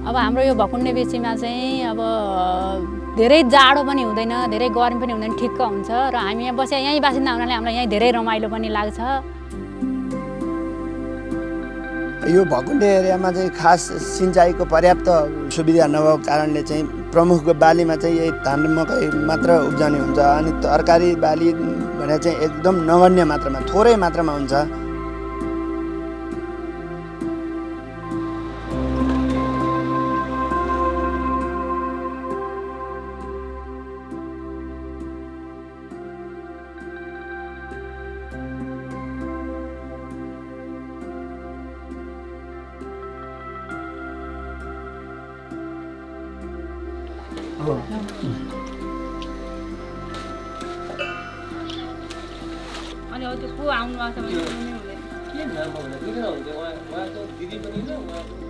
अब हाम्रो यो भकुण्डे बेसीमा चाहिँ अब धेरै जाडो पनि हुँदैन, धेरै गर्मी पनि हुँदैन, ठिक्क हुन्छ र हामी यहाँ बसे यहीँ बासिन्दा हुनाले हामीलाई यहीँ धेरै रमाइलो पनि लाग्छ। यो भकुण्डे एरियामा चाहिँ खास सिँचाइको पर्याप्त सुविधा नभएको कारणले चाहिँ प्रमुख बालीमा चाहिँ यही धान मकै मात्र उब्जाउने हुन्छ अनि तरकारी बाली भने चाहिँ एकदम नगण्य मात्रामा थोरै मात्रामा हुन्छ।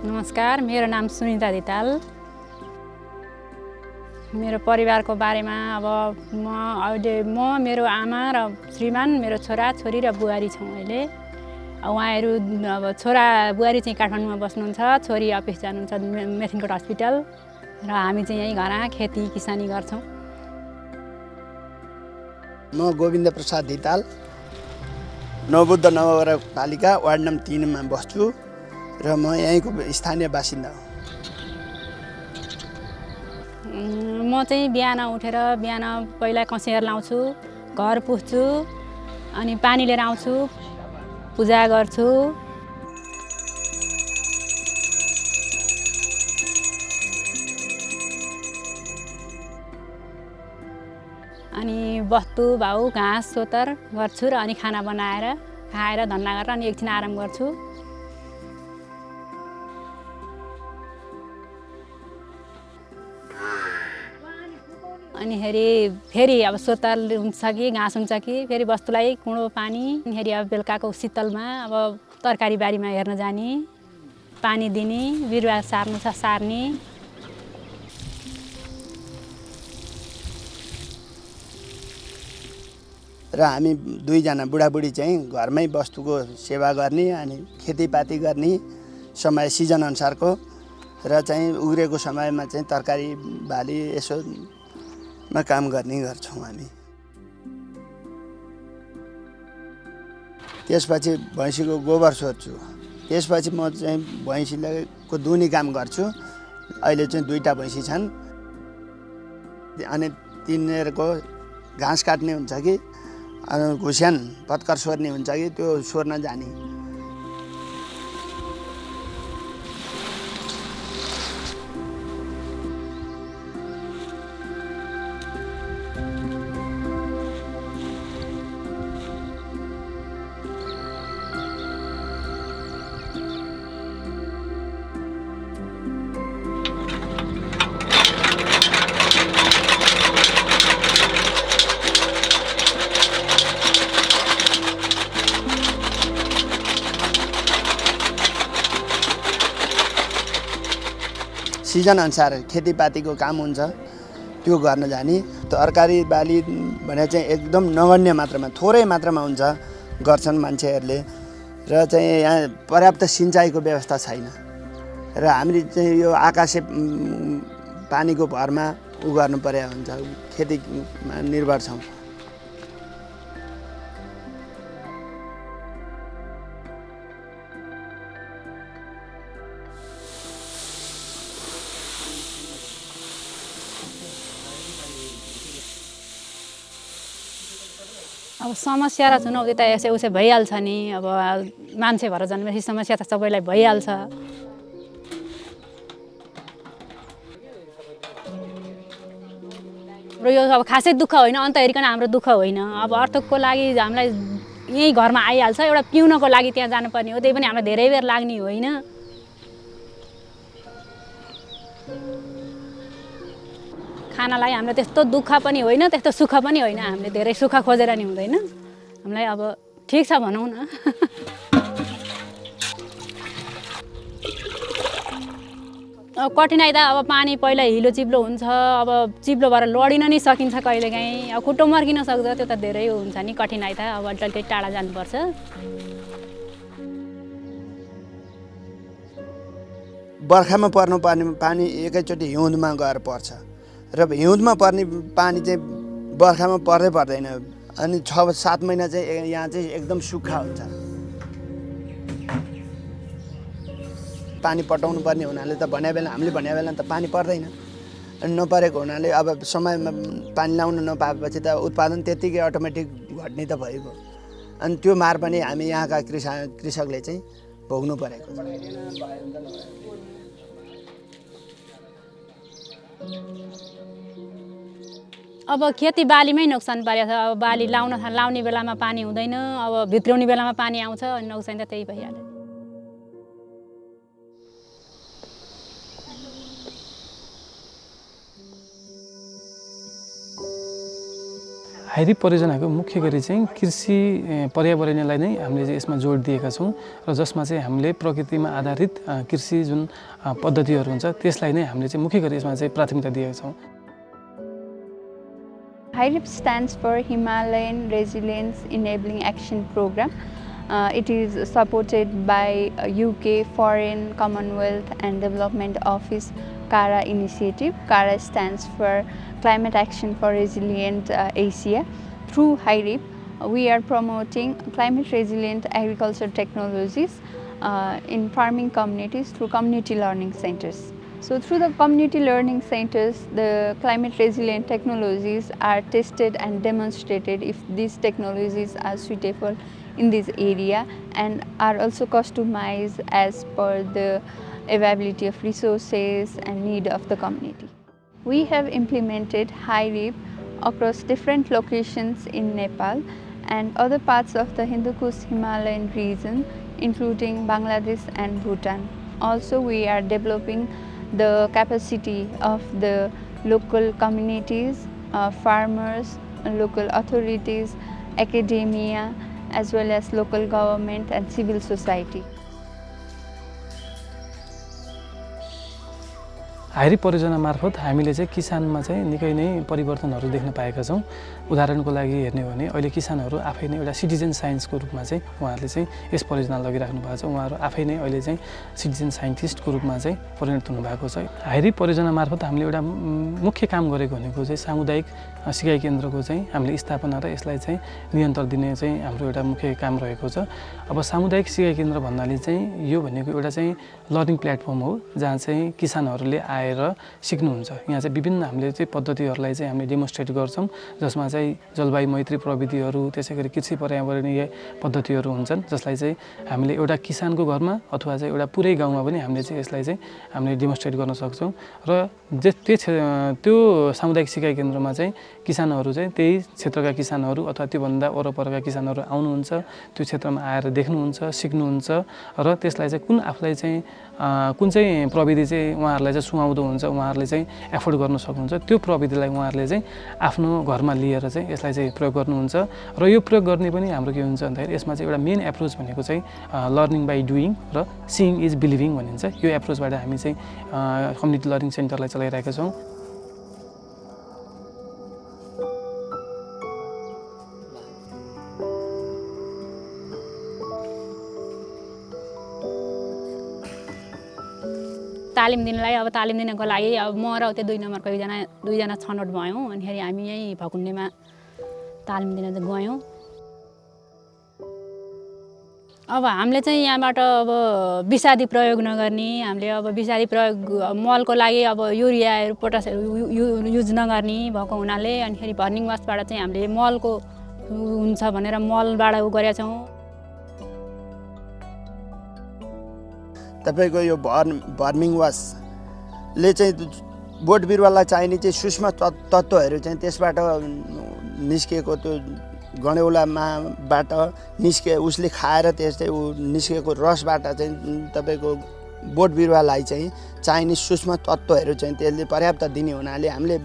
नमस्कार, मेरो नाम सुनिता धिताल। मेरो परिवारको बारेमा अब म मेरो आमा र श्रीमान, मेरो छोरा छोरी र बुहारी छौँ अहिले। उहाँहरू अब छोरा बुहारी चाहिँ काठमाडौँमा बस्नुहुन्छ, छोरी अफिस जानुहुन्छ मेथिनकोट हस्पिटल र हामी चाहिँ यहीँ घरमा खेती किसानी गर्छौँ। म गोविन्द प्रसाद धिताल नवबुद्ध नगरपालिका वार्ड नम्बर 3 मा बस्छु र म यहीँको स्थानीय बासिन्दा हो। म चाहिँ बिहान उठेर पहिला कसेर लाउँछु, घर पुस्छु, अनि पानी लिएर आउँछु, पूजा गर्छु। अनि बस्तु भाउ घाँस सोतर गर्छु र अनि खाना बनाएर खाएर धन्ना गरेर अनि एकछिन आराम गर्छु। अनि फेरि अब सोतर हुन्छ कि घाँस हुन्छ कि फेरि बस्तुलाई कुँडो पानी फेरि अब बेलुकाको शीतलमा अब तरकारी बारीमा हेर्न जाने, पानी दिने, बिरुवा सार्नु छ सार्ने। र हामी दुईजना बुढाबुढी चाहिँ घरमै वस्तुको सेवा गर्ने अनि खेतीपाती गर्ने समय सिजन अनुसारको र चाहिँ उग्रेको समयमा चाहिँ तरकारी बाली यसोमा काम गर्ने गर्छौँ हामी। त्यसपछि भैँसीको गोबर सोध्छु, त्यसपछि म चाहिँ भैँसीको दुनी काम गर्छु। अहिले चाहिँ 2टा भैँसी छन् अनि तिनीहरूको घाँस काट्ने हुन्छ कि घुस्यान पत्कर सोर्ने हुन्छ कि त्यो सोर्न जाने। सिजन अनुसार खेतीपातीको काम हुन्छ त्यो गर्न जाने। तरकारी बाली भने चाहिँ एकदम नगण्य मात्रामा थोरै मात्रामा हुन्छ गर्छन् मान्छेहरूले र चाहिँ यहाँ पर्याप्त सिँचाइको व्यवस्था छैन र हामीले चाहिँ यो आकाशे पानीको भरमा गर्नु पर्या हुन्छ, खेतीमा निर्भर छौँ। अब समस्या र चुनौती त यसै उसै भइहाल्छ नि। अब मान्छे भएर जन्मेपछि समस्या त सबैलाई भइहाल्छ। र यो अब खासै दुःख होइन, अन्त हेरिकन हाम्रो दुःख होइन। अब अर्थको लागि हामीलाई यहीँ घरमा आइहाल्छ, एउटा पिउनको लागि त्यहाँ जानुपर्ने हो, त्यही पनि हामीलाई धेरै बेर लाग्ने होइन। खानालाई हामीलाई त्यस्तो दुःख पनि होइन, त्यस्तो सुख पनि होइन। हामीले धेरै सुख खोजेर नि हुँदैन हामीलाई। अब ठिक छ भनौँ न। अब कठिनाइ त अब पानी पहिला हिलो चिप्लो हुन्छ, अब चिप्लो भएर लडिन नि सकिन्छ कहिलेकाहीँ। अब खुट्टो मर्किन सक्छ, त्यो त धेरै हुन्छ नि कठिनाइ त। अब अलिकति टाढा जानुपर्छ। बर्खामा पर्नुपर्ने पानी एकैचोटि हिउँदमा गएर पर्छ र हिउँदमा पर्ने पानी चाहिँ बर्खामा पर्दैन अनि 6-7 महिना चाहिँ यहाँ चाहिँ एकदम सुक्खा हुन्छ। पानी पटाउनु पर्ने हुनाले त हामीले भने बेला त पानी पर्दैन अनि नपरेको हुनाले अब समयमा पानी लाउन नपाएपछि त उत्पादन त्यतिकै अटोमेटिक घट्ने त भइगयो अनि त्यो मार पनि हामी यहाँका कृषकले चाहिँ भोग्नु परेको छ। अब खेतीबालीमै नोक्सान परेको छ। अब बाली लाउने बेलामा पानी हुँदैन, अब भित्राउने बेलामा पानी आउँछ अनि नोक्सान त त्यही भइहाल्यो। हाइरिप परियोजनाको मुख्य गरी चाहिँ कृषि पर्यावरणलाई नै हामीले चाहिँ यसमा जोड दिएका छौँ र जसमा चाहिँ हामीले प्रकृतिमा आधारित कृषि जुन पद्धतिहरू हुन्छ त्यसलाई नै हामीले चाहिँ मुख्य गरी यसमा चाहिँ प्राथमिकता दिएका छौँ। HYRIP stands for Himalayan Resilience Enabling Action Program. It is supported by UK Foreign, Commonwealth and Development Office CARA initiative. CARA stands for Climate Action for Resilient Asia. Through HYRIP, we are promoting climate resilient agriculture technologies in farming communities through community learning centers. So through the community learning centers, the climate resilient technologies are tested and demonstrated if these technologies are suitable in this area and are also customized as per the availability of resources and need of the community. We have implemented HYRIP across different locations in Nepal and other parts of the Hindu Kush Himalayan region, including Bangladesh and Bhutan. Also, we are developing the capacity of the local communities, farmers, local authorities, academia, as well as local government and civil society. HYRIP परियोजना मार्फत हामीले चाहिँ किसानमा चाहिँ निकै नै परिवर्तनहरू देख्न पाएका छौँ। उदाहरणको लागि हेर्ने हो भने अहिले किसानहरू आफै नै एउटा सिटिजन साइन्सको रूपमा चाहिँ उहाँहरूले चाहिँ यस परियोजना लगिराख्नु भएको छ। उहाँहरू आफै नै अहिले चाहिँ सिटिजन साइन्टिस्टको रूपमा चाहिँ परिणत हुनुभएको छ। HYRIP परियोजना मार्फत हामीले एउटा मुख्य काम गरेको भनेको चाहिँ सामुदायिक सिकाइ केन्द्रको चाहिँ हामीले स्थापना र यसलाई चाहिँ नियन्त्रण दिने चाहिँ हाम्रो एउटा मुख्य काम रहेको छ। अब सामुदायिक सिकाइ केन्द्र भन्नाले चाहिँ यो भनेको एउटा चाहिँ लर्निङ प्लेटफर्म हो जहाँ चाहिँ किसानहरूले आएर सिक्नुहुन्छ। यहाँ चाहिँ विभिन्न हामीले चाहिँ पद्धतिहरूलाई चाहिँ हामीले डेमोन्स्ट्रेट गर्छौँ जसमा चाहिँ जलवायु मैत्री प्रविधिहरू त्यसै गरी कृषि पर्यावरणीय पद्धतिहरू हुन्छन् जसलाई चाहिँ हामीले एउटा किसानको घरमा अथवा चाहिँ एउटा पुरै गाउँमा पनि हामीले चाहिँ यसलाई चाहिँ हामीले डेमोन्स्ट्रेट गर्न सक्छौँ र त्यो सामुदायिक सिकाइ केन्द्रमा चाहिँ किसानहरू चाहिँ त्यही क्षेत्रका किसानहरू अथवा त्योभन्दा वरपरका किसानहरू आउनुहुन्छ, त्यो क्षेत्रमा आएर देख्नुहुन्छ, सिक्नुहुन्छ र त्यसलाई चाहिँ आफूलाई चाहिँ कुन चाहिँ प्रविधि चाहिँ उहाँहरूलाई चाहिँ सुहाउँदो हुन्छ, उहाँहरूले चाहिँ एफोर्ड गर्न सक्नुहुन्छ, त्यो प्रविधिलाई उहाँहरूले चाहिँ आफ्नो घरमा लिएर चाहिँ यसलाई चाहिँ प्रयोग गर्नुहुन्छ र यो प्रयोग गर्ने पनि हाम्रो के हुन्छ भन्दाखेरि यसमा चाहिँ एउटा मेन एप्रोच भनेको चाहिँ लर्निङ बाई डुइङ र सिइङ इज बिलिभिङ भनिन्छ। यो एप्रोचबाट हामी चाहिँ कम्युनिटी लर्निङ सेन्टरलाई चलाइरहेका छौँ। तालिम दिनलाई अब तालिम दिनको लागि अब म र त्यो 2 नम्बरको दुईजना छनौट भयौँ। अनिखेरि हामी यहीँ भकुण्डेमा तालिम दिन गयौँ। अब हामीले चाहिँ यहाँबाट अब विषादी प्रयोग नगर्ने, हामीले अब विषादी प्रयोग मलको लागि अब युरियाहरू पोटासहरू युज नगर्ने भएको हुनाले अनिखेरि भर्निङ वासबाट चाहिँ हामीले मलको हुन्छ भनेर मलबाट गरेका छौँ। तपाईको यो भर्मिङ वासले चाहिँ बोट बिरुवालाई चाहिने चाहिँ सूक्ष्म तत्त्वहरू चाहिँ त्यसबाट निस्किएको त्यो गणेउलाबाट उसले खाएर त्यस्तै निस्किएको रसबाट चाहिँ तपाईको बोट बिरुवालाई चाहिँ चाहिने सूक्ष्म तत्त्वहरू चाहिँ त्यसले पर्याप्त दिने हुनाले हामीले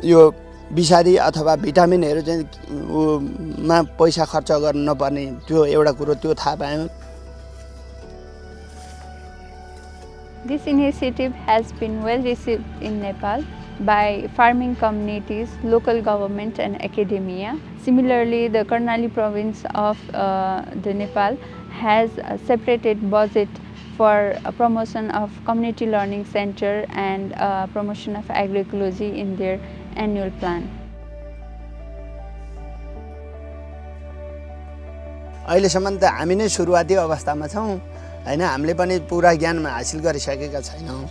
यो विषादी अथवा भिटामिनहरू चाहिँ मा पैसा खर्च गर्नु नपर्ने त्यो एउटा कुरो त्यो थाहा पायौँ। This initiative has been well received in Nepal by farming communities, local government and academia. Similarly, the Karnali province of the Nepal has separated budget for promotion of community learning center and promotion of agroecology in their annual plan. अहिलेसम्म त हामी नै सुरुवाती अवस्थामा छौँ हैन, हामीले पनि पुरा ज्ञान हासिल गरिसकेका छैनौँ।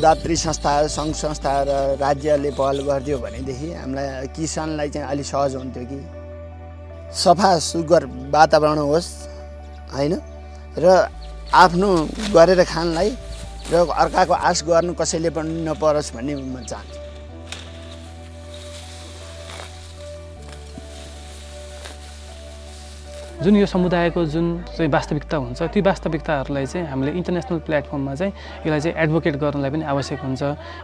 दात्री संस्था, सङ्घ संस्था र राज्यले पहल गरिदियो भनेदेखि हामीलाई किसानलाई चाहिँ अलि सहज हुन्थ्यो कि सफा सुग्घर वातावरण होस् हैन, र आफ्नो गरेर खानलाई र अर्काको आश गर्नु कसैले पनि नपरोस् भन्ने म चाहन्छु। जुन यो समुदायको जुन चाहिँ वास्तविकता हुन्छ त्यो वास्तविकताहरूलाई चाहिँ हामीले इन्टरनेसनल प्लेटफर्ममा चाहिँ यसलाई चाहिँ एडभोकेट गर्नलाई पनि आवश्यक हुन्छ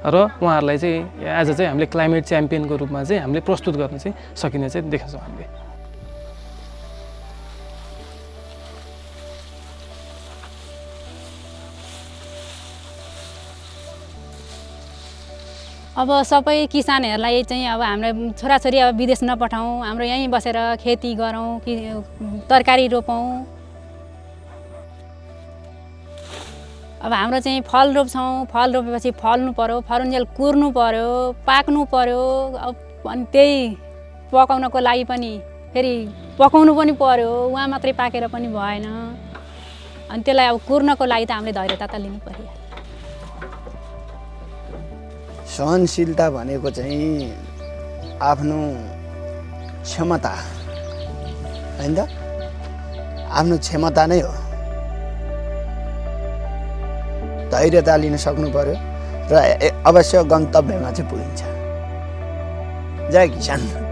र उहाँहरूलाई चाहिँ आज चाहिँ हामीले क्लाइमेट च्याम्पियनको रूपमा चाहिँ हामीले प्रस्तुत गर्न चाहिँ सकिने चाहिँ देख्छौँ हामीले। अब सबै किसानहरूलाई चाहिँ अब हाम्रो छोराछोरी अब विदेश नपठाउँ, हाम्रो यहीँ बसेर खेती गरौँ, कि तरकारी रोपौँ। अब हाम्रो चाहिँ फल रोप्छौँ, फल रोपेपछि फल्नु पर्यो, फरुन्जेल कुर्नु पर्यो, पाक्नु पर्यो, अब अनि त्यही पकाउनको लागि पनि फेरि पकाउनु पनि पर्यो, उहाँ मात्रै पाकेर पनि भएन। अनि त्यसलाई अब कुर्नको लागि त हामीले धैर्यता त लिनु पर्यो। सहनशीलता भनेको चाहिँ आफ्नो क्षमता हैन त, आफ्नो क्षमता नै हो। धैर्यता लिन सक्नु पर्यो र अवश्य गन्तव्यमा चाहिँ पुगिन्छ। जय किसान।